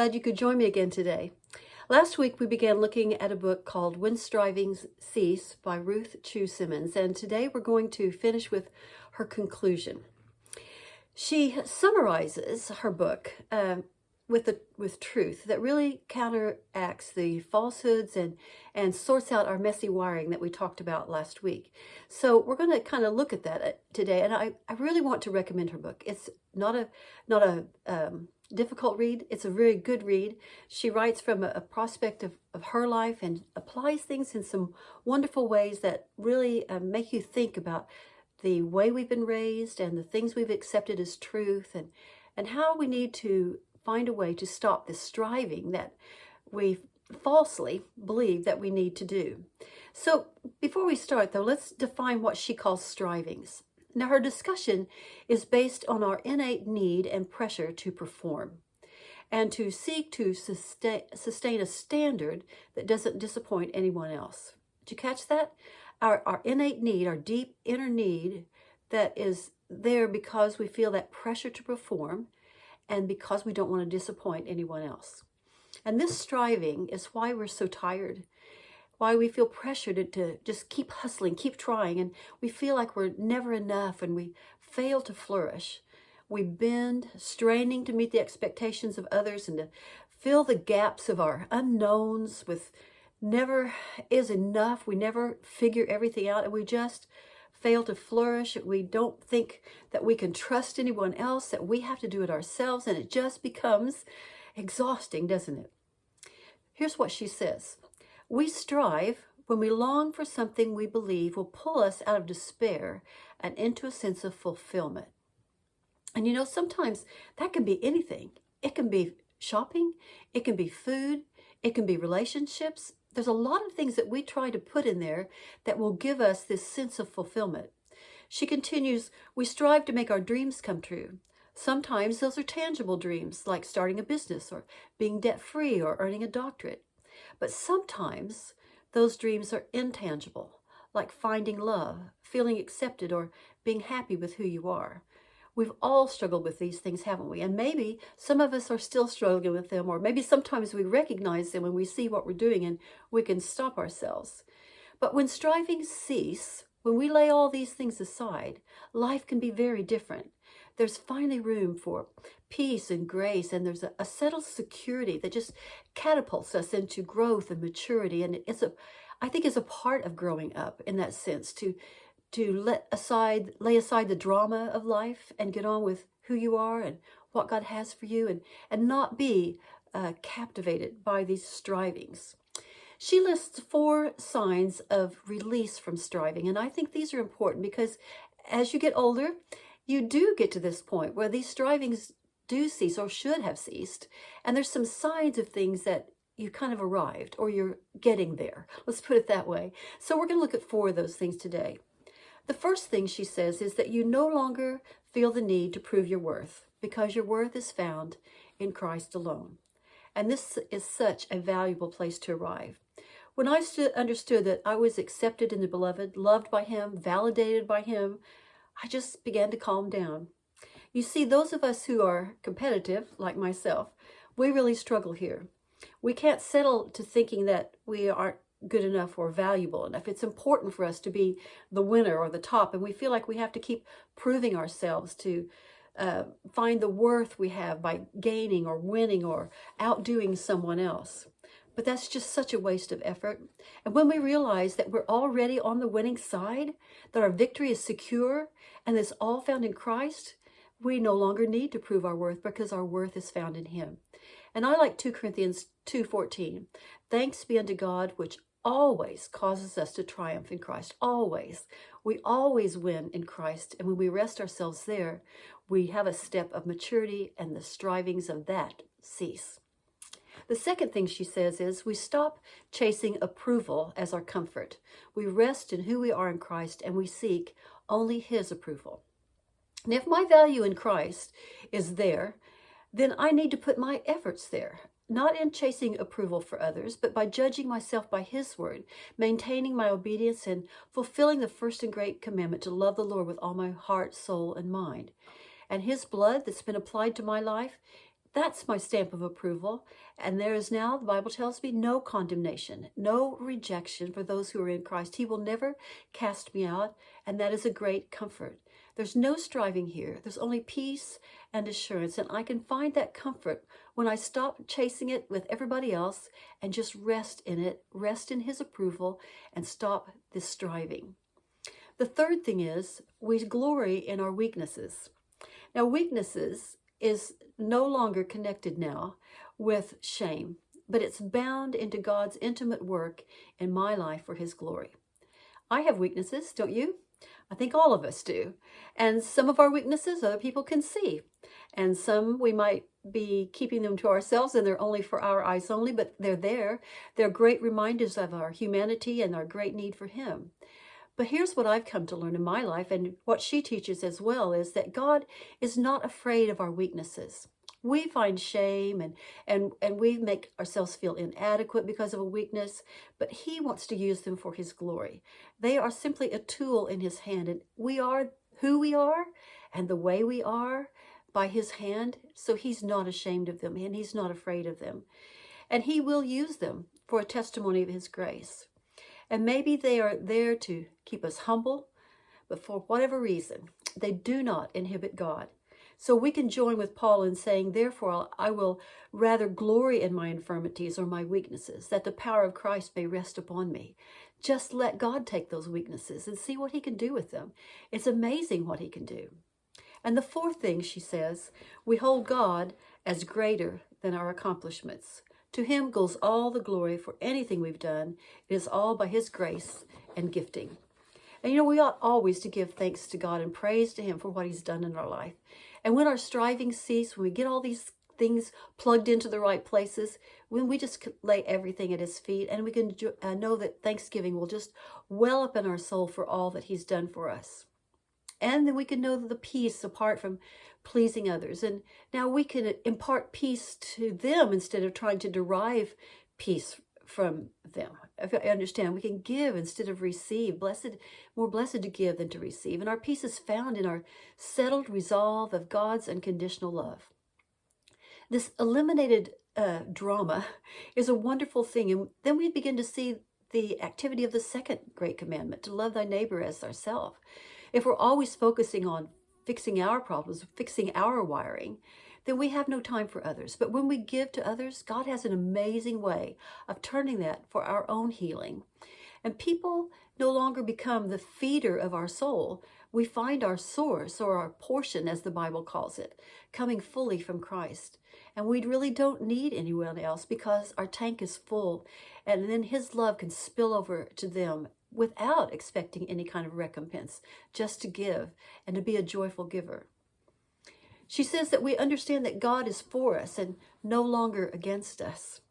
glad you could join me again today. Last week we began looking at a book called When Strivings Cease by Ruth Chu Simmons, and today we're going to finish with her conclusion. She summarizes her book with truth that really counteracts the falsehoods and sorts out our messy wiring that we talked about last week. So we're going to kind of look at that today, and I really want to recommend her book. It's not a difficult read. It's a very good read. She writes from a prospect of her life and applies things in some wonderful ways that really make you think about the way we've been raised and the things we've accepted as truth, and how we need to find a way to stop the striving that we falsely believe that we need to do. So before we start, though, let's define what she calls strivings. Now, her discussion is based on our innate need and pressure to perform and to seek to sustain a standard that doesn't disappoint anyone else. Did you catch that? Our innate need, our deep inner need that is there because we feel that pressure to perform and because we don't want to disappoint anyone else. And this striving is why we're so tired, why we feel pressured to just keep hustling, keep trying, and we feel like we're never enough and we fail to flourish. We bend, straining to meet the expectations of others and to fill the gaps of our unknowns with never is enough. We never figure everything out, and we just fail to flourish. We don't think that we can trust anyone else, that we have to do it ourselves, and it just becomes exhausting, doesn't it? Here's what she says. We strive when we long for something we believe will pull us out of despair and into a sense of fulfillment. And you know, sometimes that can be anything. It can be shopping, it can be food, it can be relationships. There's a lot of things that we try to put in there that will give us this sense of fulfillment. She continues, we strive to make our dreams come true. Sometimes those are tangible dreams, like starting a business or being debt-free or earning a doctorate. But sometimes those dreams are intangible, like finding love, feeling accepted, or being happy with who you are. We've all struggled with these things, haven't we? And maybe some of us are still struggling with them, or maybe sometimes we recognize them when we see what we're doing and we can stop ourselves. But when strivings cease, when we lay all these things aside, life can be very different. There's finally room for peace and grace, and there's a settled security that just catapults us into growth and maturity. And I think it's a part of growing up in that sense, to lay aside the drama of life and get on with who you are and what God has for you, and not be captivated by these strivings. She lists 4 signs of release from striving, and I think these are important because as you get older, you do get to this point where these strivings do cease or should have ceased, and there's some signs of things that you kind of arrived or you're getting there. Let's put it that way. So we're going to look at 4 of those things today. The first thing she says is that you no longer feel the need to prove your worth because your worth is found in Christ alone. And this is such a valuable place to arrive. When I understood that I was accepted in the beloved, loved by him, validated by him, I just began to calm down. You see, those of us who are competitive, like myself, we really struggle here. We can't settle to thinking that we aren't good enough or valuable enough. It's important for us to be the winner or the top, and we feel like we have to keep proving ourselves to find the worth we have by gaining or winning or outdoing someone else. But that's just such a waste of effort. And when we realize that we're already on the winning side, that our victory is secure, and it's all found in Christ, we no longer need to prove our worth because our worth is found in him. And I like 2 Corinthians 2:14. Thanks be unto God, which always causes us to triumph in Christ. Always. We always win in Christ. And when we rest ourselves there, we have a step of maturity, and the strivings of that cease. The second thing she says is we stop chasing approval as our comfort. We rest in who we are in Christ, and we seek only his approval. And if my value in Christ is there, then I need to put my efforts there, not in chasing approval for others, but by judging myself by his word, maintaining my obedience, and fulfilling the first and great commandment to love the Lord with all my heart, soul, and mind. And his blood that's been applied to my life That's my stamp of approval. And there is now, the Bible tells me, no condemnation, no rejection for those who are in Christ. He will never cast me out, and that is a great comfort. There's no striving here. There's only peace and assurance, and I can find that comfort when I stop chasing it with everybody else and just rest in it, rest in His approval, and stop this striving. The third thing is we glory in our weaknesses. Now, weaknesses is no longer connected now with shame, but it's bound into God's intimate work in my life for His glory. I have weaknesses, don't you? I think all of us do. And some of our weaknesses other people can see. And some we might be keeping them to ourselves and they're only for our eyes only, but they're there. They're great reminders of our humanity and our great need for Him. But here's what I've come to learn in my life, and what she teaches as well, is that God is not afraid of our weaknesses. We find shame and we make ourselves feel inadequate because of a weakness, but He wants to use them for His glory. They are simply a tool in His hand, and we are who we are and the way we are by His hand, so He's not ashamed of them and He's not afraid of them. And He will use them for a testimony of His grace. And maybe they are there to keep us humble, but for whatever reason, they do not inhibit God. So we can join with Paul in saying, therefore, I will rather glory in my infirmities or my weaknesses, that the power of Christ may rest upon me. Just let God take those weaknesses and see what He can do with them. It's amazing what He can do. And the fourth thing, she says, we hold God as greater than our accomplishments. To Him goes all the glory for anything we've done. It is all by His grace and gifting. And we ought always to give thanks to God and praise to Him for what He's done in our life. And when our striving cease, when we get all these things plugged into the right places, when we just lay everything at His feet, and we can know that thanksgiving will just well up in our soul for all that He's done for us. And then we can know the peace apart from pleasing others. And now we can impart peace to them instead of trying to derive peace from them. If I understand, we can give instead of receive. More blessed to give than to receive. And our peace is found in our settled resolve of God's unconditional love. This eliminated drama is a wonderful thing. And then we begin to see the activity of the second great commandment, to love thy neighbor as ourselves. If we're always focusing on fixing our problems, fixing our wiring, then we have no time for others. But when we give to others, God has an amazing way of turning that for our own healing. And people no longer become the feeder of our soul. We find our source, or our portion, as the Bible calls it, coming fully from Christ. And we really don't need anyone else because our tank is full. And then His love can spill over to them without expecting any kind of recompense, just to give and to be a joyful giver. She says that we understand that God is for us and no longer against us.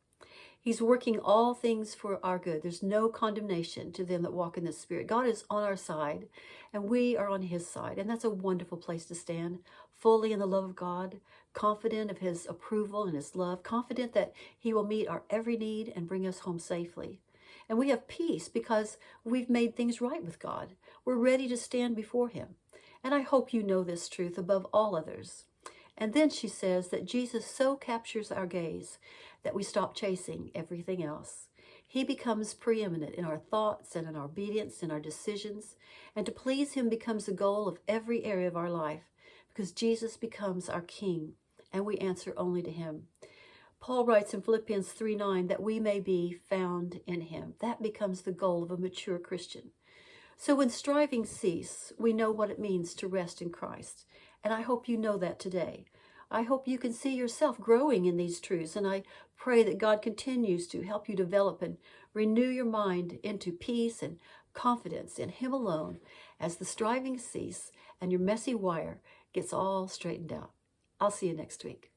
He's working all things for our good. There's no condemnation to them that walk in the Spirit. God is on our side and we are on His side. And that's a wonderful place to stand, fully in the love of God, confident of His approval and His love, confident that He will meet our every need and bring us home safely. And we have peace because we've made things right with God. We're ready to stand before Him. And I hope you know this truth above all others. And then she says that Jesus so captures our gaze that we stop chasing everything else. He becomes preeminent in our thoughts and in our obedience and our decisions. And to please Him becomes the goal of every area of our life because Jesus becomes our King and we answer only to Him. Paul writes in Philippians 3:9 that we may be found in Him. That becomes the goal of a mature Christian. So when striving cease, we know what it means to rest in Christ. And I hope you know that today. I hope you can see yourself growing in these truths. And I pray that God continues to help you develop and renew your mind into peace and confidence in Him alone as the striving cease and your messy wire gets all straightened out. I'll see you next week.